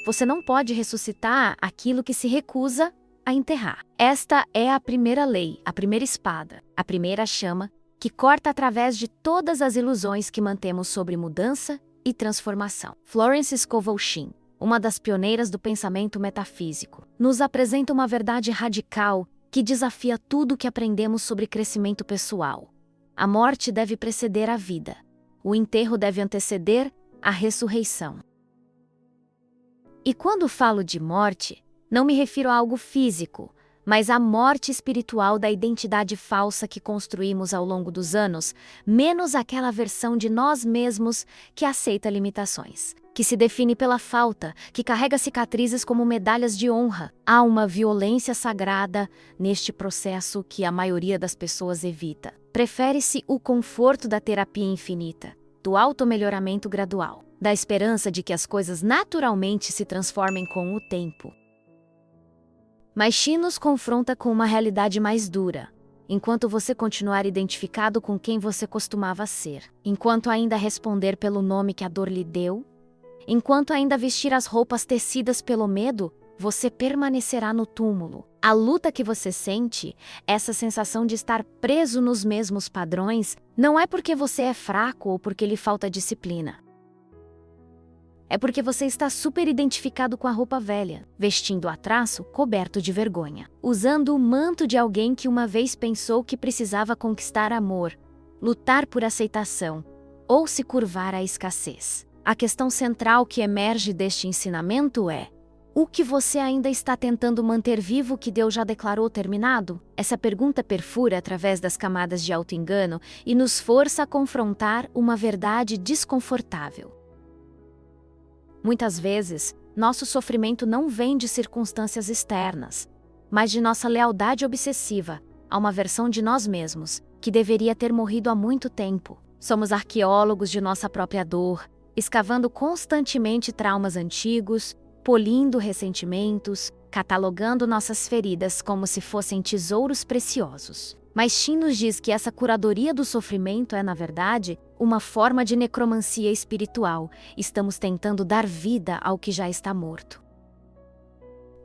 Você não pode ressuscitar aquilo que se recusa a enterrar. Esta é a primeira lei, a primeira espada, a primeira chama que corta através de todas as ilusões que mantemos sobre mudança e transformação. Florence Scovel Shinn, uma das pioneiras do pensamento metafísico, nos apresenta uma verdade radical que desafia tudo que aprendemos sobre crescimento pessoal. A morte deve preceder a vida. O enterro deve anteceder a ressurreição. E quando falo de morte, não me refiro a algo físico, mas à morte espiritual da identidade falsa que construímos ao longo dos anos, menos aquela versão de nós mesmos que aceita limitações, que se define pela falta, que carrega cicatrizes como medalhas de honra. Há uma violência sagrada neste processo que a maioria das pessoas evita. Prefere-se o conforto da terapia infinita, do automelhoramento gradual, da esperança de que as coisas naturalmente se transformem com o tempo. Mas Shinn nos confronta com uma realidade mais dura. Enquanto você continuar identificado com quem você costumava ser, enquanto ainda responder pelo nome que a dor lhe deu, enquanto ainda vestir as roupas tecidas pelo medo, você permanecerá no túmulo. A luta que você sente, essa sensação de estar preso nos mesmos padrões, não é porque você é fraco ou porque lhe falta disciplina. É porque você está super identificado com a roupa velha, vestindo a traço, coberto de vergonha, usando o manto de alguém que uma vez pensou que precisava conquistar amor, lutar por aceitação ou se curvar à escassez. A questão central que emerge deste ensinamento é: o que você ainda está tentando manter vivo que Deus já declarou terminado? Essa pergunta perfura através das camadas de auto-engano e nos força a confrontar uma verdade desconfortável. Muitas vezes, nosso sofrimento não vem de circunstâncias externas, mas de nossa lealdade obsessiva a uma versão de nós mesmos que deveria ter morrido há muito tempo. Somos arqueólogos de nossa própria dor, escavando constantemente traumas antigos, polindo ressentimentos, catalogando nossas feridas como se fossem tesouros preciosos. Mas Shinn nos diz que essa curadoria do sofrimento é, na verdade, uma forma de necromancia espiritual. Estamos tentando dar vida ao que já está morto.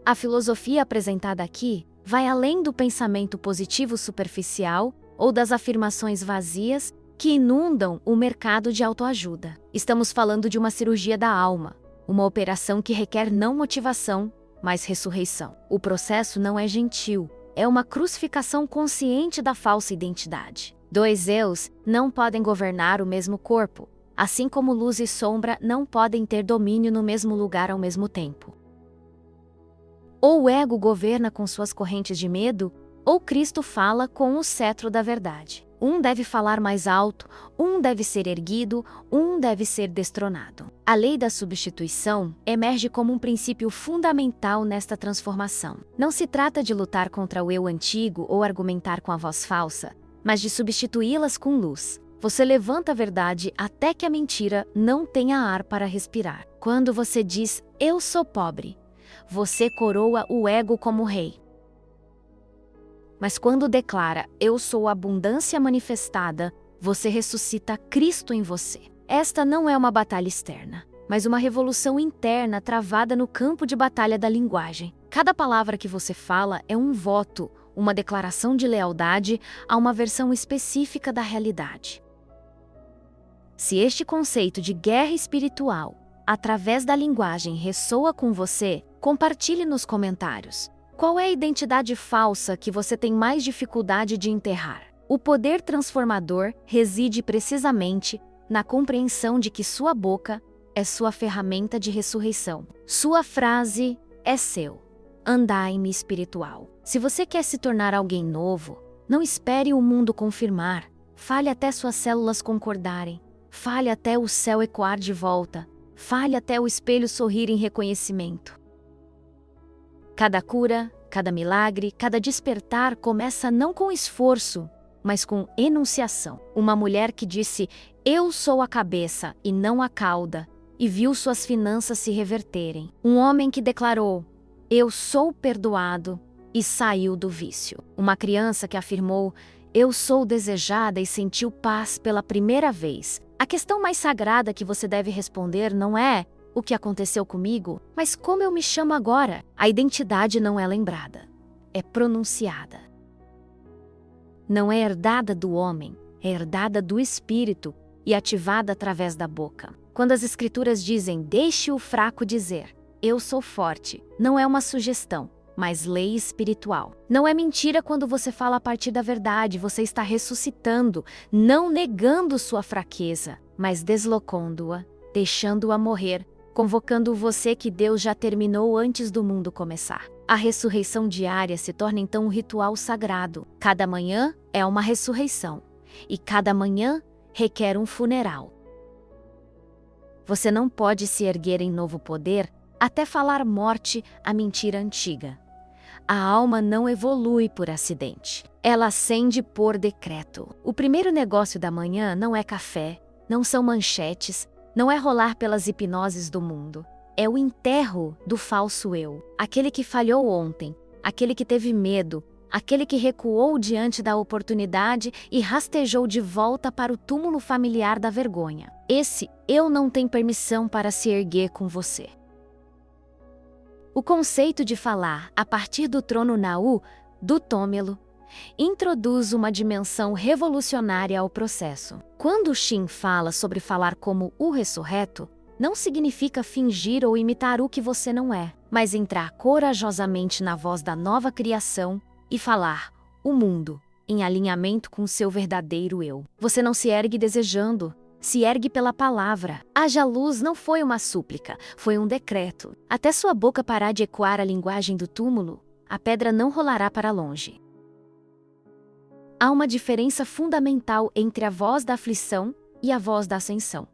A filosofia apresentada aqui vai além do pensamento positivo superficial ou das afirmações vazias que inundam o mercado de autoajuda. Estamos falando de uma cirurgia da alma, uma operação que requer não motivação, mas ressurreição. O processo não é gentil. É uma crucificação consciente da falsa identidade. Dois eus não podem governar o mesmo corpo, assim como luz e sombra não podem ter domínio no mesmo lugar ao mesmo tempo. Ou o ego governa com suas correntes de medo, ou Cristo fala com o cetro da verdade. Um deve falar mais alto, um deve ser erguido, um deve ser destronado. A lei da substituição emerge como um princípio fundamental nesta transformação. Não se trata de lutar contra o eu antigo ou argumentar com a voz falsa, mas de substituí-las com luz. Você levanta a verdade até que a mentira não tenha ar para respirar. Quando você diz, eu sou pobre, você coroa o ego como rei. Mas quando declara, eu sou a abundância manifestada, você ressuscita Cristo em você. Esta não é uma batalha externa, mas uma revolução interna travada no campo de batalha da linguagem. Cada palavra que você fala é um voto, uma declaração de lealdade a uma versão específica da realidade. Se este conceito de guerra espiritual, através da linguagem, ressoa com você, compartilhe nos comentários. Qual é a identidade falsa que você tem mais dificuldade de enterrar? O poder transformador reside precisamente na compreensão de que sua boca é sua ferramenta de ressurreição. Sua frase é seu. Andai-me espiritual. Se você quer se tornar alguém novo, não espere o mundo confirmar. Fale até suas células concordarem. Fale até o céu ecoar de volta. Fale até o espelho sorrir em reconhecimento. Cada cura, cada milagre, cada despertar começa não com esforço, mas com enunciação. Uma mulher que disse, eu sou a cabeça e não a cauda, e viu suas finanças se reverterem. Um homem que declarou, eu sou perdoado, e saiu do vício. Uma criança que afirmou, eu sou desejada e sentiu paz pela primeira vez. A questão mais sagrada que você deve responder não é, o que aconteceu comigo, mas como eu me chamo agora? A identidade não é lembrada, é pronunciada. Não é herdada do homem, é herdada do espírito e ativada através da boca. Quando as escrituras dizem, deixe o fraco dizer, eu sou forte, não é uma sugestão, mas lei espiritual. Não é mentira quando você fala a partir da verdade, você está ressuscitando, não negando sua fraqueza, mas deslocando-a, deixando-a morrer, convocando você que Deus já terminou antes do mundo começar. A ressurreição diária se torna então um ritual sagrado. Cada manhã é uma ressurreição, e cada manhã requer um funeral. Você não pode se erguer em novo poder até falar morte à mentira antiga. A alma não evolui por acidente. Ela ascende por decreto. O primeiro negócio da manhã não é café, não são manchetes, não é rolar pelas hipnoses do mundo. É o enterro do falso eu. Aquele que falhou ontem, aquele que teve medo, aquele que recuou diante da oportunidade e rastejou de volta para o túmulo familiar da vergonha. Esse eu não tem permissão para se erguer com você. O conceito de falar a partir do trono Naú, do Tômelo, introduz uma dimensão revolucionária ao processo. Quando Shin fala sobre falar como o ressurreto, não significa fingir ou imitar o que você não é, mas entrar corajosamente na voz da nova criação e falar o mundo em alinhamento com seu verdadeiro eu. Você não se ergue desejando, se ergue pela palavra. Haja luz não foi uma súplica, foi um decreto. Até sua boca parar de ecoar a linguagem do túmulo, a pedra não rolará para longe. Há uma diferença fundamental entre a voz da aflição e a voz da ascensão.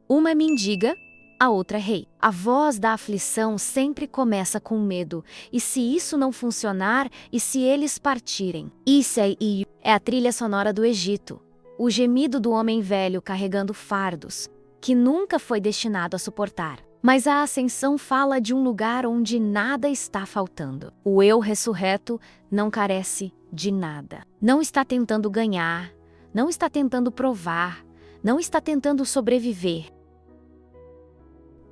Uma é mendiga, a outra é rei. A voz da aflição sempre começa com medo. E se isso não funcionar, e se eles partirem? Isso é a trilha sonora do Egito. O gemido do homem velho carregando fardos, que nunca foi destinado a suportar. Mas a ascensão fala de um lugar onde nada está faltando. O eu ressurreto não carece de nada. Não está tentando ganhar, não está tentando provar, não está tentando sobreviver.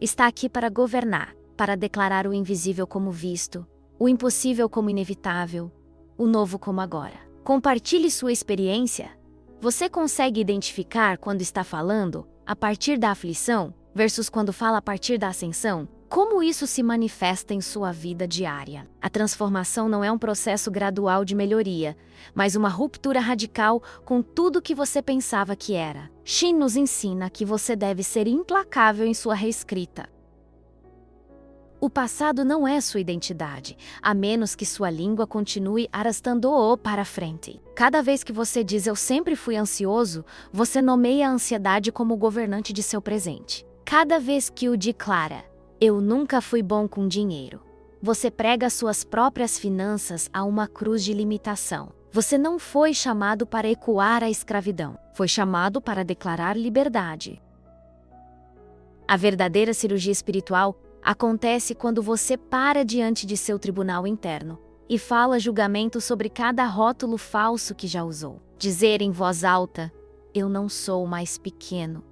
Está aqui para governar, para declarar o invisível como visto, o impossível como inevitável, o novo como agora. Compartilhe sua experiência. Você consegue identificar quando está falando a partir da aflição versus quando fala a partir da ascensão? Como isso se manifesta em sua vida diária? A transformação não é um processo gradual de melhoria, mas uma ruptura radical com tudo que você pensava que era. Shin nos ensina que você deve ser implacável em sua reescrita. O passado não é sua identidade, a menos que sua língua continue arrastando-o para frente. Cada vez que você diz eu sempre fui ansioso, você nomeia a ansiedade como governante de seu presente. Cada vez que o declara, eu nunca fui bom com dinheiro, você prega suas próprias finanças a uma cruz de limitação. Você não foi chamado para ecoar a escravidão, foi chamado para declarar liberdade. A verdadeira cirurgia espiritual acontece quando você para diante de seu tribunal interno e fala julgamento sobre cada rótulo falso que já usou. Dizer em voz alta, eu não sou mais pequeno.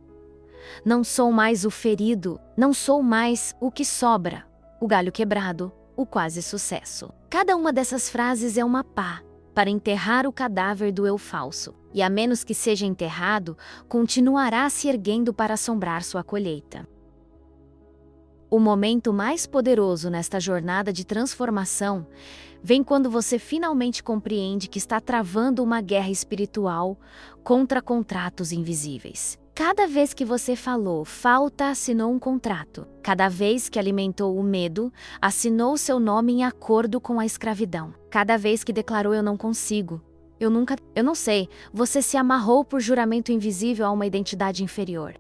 Não sou mais o ferido, não sou mais o que sobra, o galho quebrado, o quase sucesso. Cada uma dessas frases é uma pá para enterrar o cadáver do eu falso, e a menos que seja enterrado, continuará se erguendo para assombrar sua colheita. O momento mais poderoso nesta jornada de transformação vem quando você finalmente compreende que está travando uma guerra espiritual contra contratos invisíveis. Cada vez que você falou, falta, assinou um contrato. Cada vez que alimentou o medo, assinou seu nome em acordo com a escravidão. Cada vez que declarou eu não consigo, eu não sei, você se amarrou por juramento invisível a uma identidade inferior.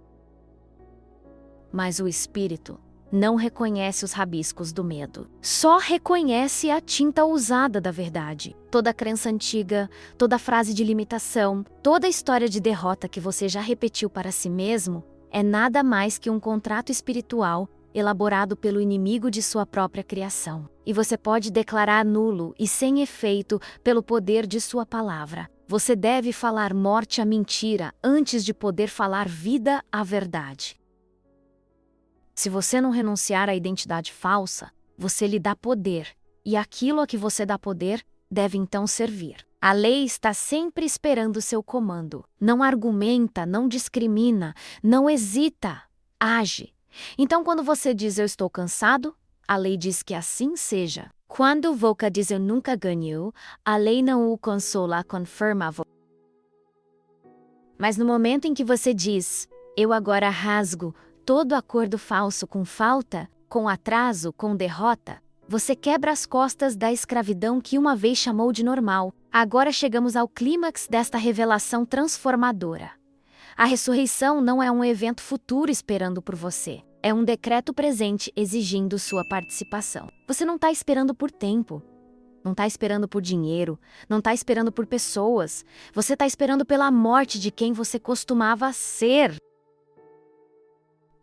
Mas o espírito não reconhece os rabiscos do medo. Só reconhece a tinta usada da verdade. Toda crença antiga, toda frase de limitação, toda história de derrota que você já repetiu para si mesmo é nada mais que um contrato espiritual elaborado pelo inimigo de sua própria criação. E você pode declarar nulo e sem efeito pelo poder de sua palavra. Você deve falar morte à mentira antes de poder falar vida à verdade. Se você não renunciar à identidade falsa, você lhe dá poder, e aquilo a que você dá poder deve então servir. A lei está sempre esperando seu comando. Não argumenta, não discrimina, não hesita, age. Então, quando você diz eu estou cansado, a lei diz que assim seja. Quando Voca diz eu nunca ganhou, a lei não o consola, confirma. Mas no momento em que você diz eu agora rasgo todo acordo falso com falta, com atraso, com derrota, você quebra as costas da escravidão que uma vez chamou de normal. Agora chegamos ao clímax desta revelação transformadora. A ressurreição não é um evento futuro esperando por você. É um decreto presente exigindo sua participação. Você não está esperando por tempo. Não está esperando por dinheiro. Não está esperando por pessoas. Você está esperando pela morte de quem você costumava ser.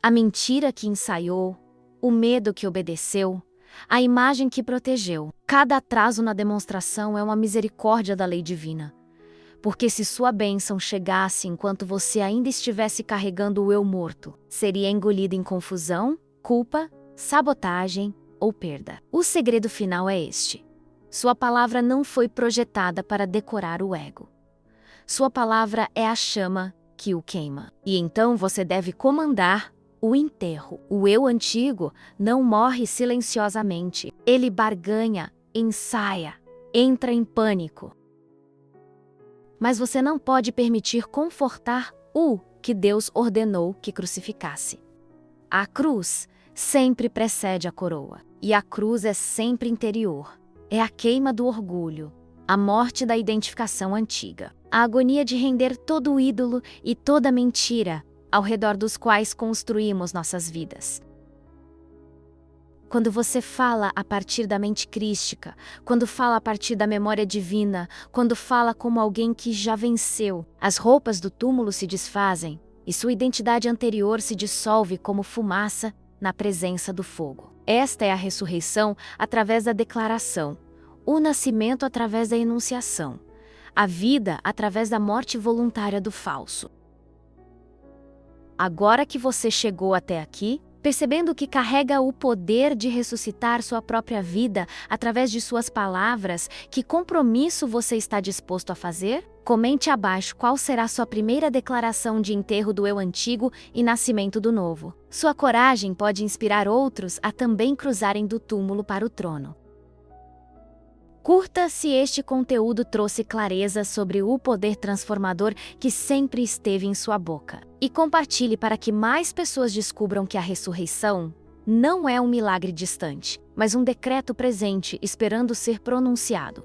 A mentira que ensaiou, o medo que obedeceu, a imagem que protegeu. Cada atraso na demonstração é uma misericórdia da lei divina. Porque se sua bênção chegasse enquanto você ainda estivesse carregando o eu morto, seria engolido em confusão, culpa, sabotagem ou perda. O segredo final é este. Sua palavra não foi projetada para decorar o ego. Sua palavra é a chama que o queima. E então você deve comandar o enterro. O eu antigo não morre silenciosamente. Ele barganha, ensaia, entra em pânico. Mas você não pode permitir confortar o que Deus ordenou que crucificasse. A cruz sempre precede a coroa. E a cruz é sempre interior. É a queima do orgulho, a morte da identificação antiga, a agonia de render todo o ídolo e toda mentira ao redor dos quais construímos nossas vidas. Quando você fala a partir da mente crística, quando fala a partir da memória divina, quando fala como alguém que já venceu, as roupas do túmulo se desfazem e sua identidade anterior se dissolve como fumaça na presença do fogo. Esta é a ressurreição através da declaração, o nascimento através da enunciação, a vida através da morte voluntária do falso. Agora que você chegou até aqui, percebendo que carrega o poder de ressuscitar sua própria vida através de suas palavras, que compromisso você está disposto a fazer? Comente abaixo qual será sua primeira declaração de enterro do eu antigo e nascimento do novo. Sua coragem pode inspirar outros a também cruzarem do túmulo para o trono. Curta se este conteúdo trouxe clareza sobre o poder transformador que sempre esteve em sua boca. E compartilhe para que mais pessoas descubram que a ressurreição não é um milagre distante, mas um decreto presente esperando ser pronunciado.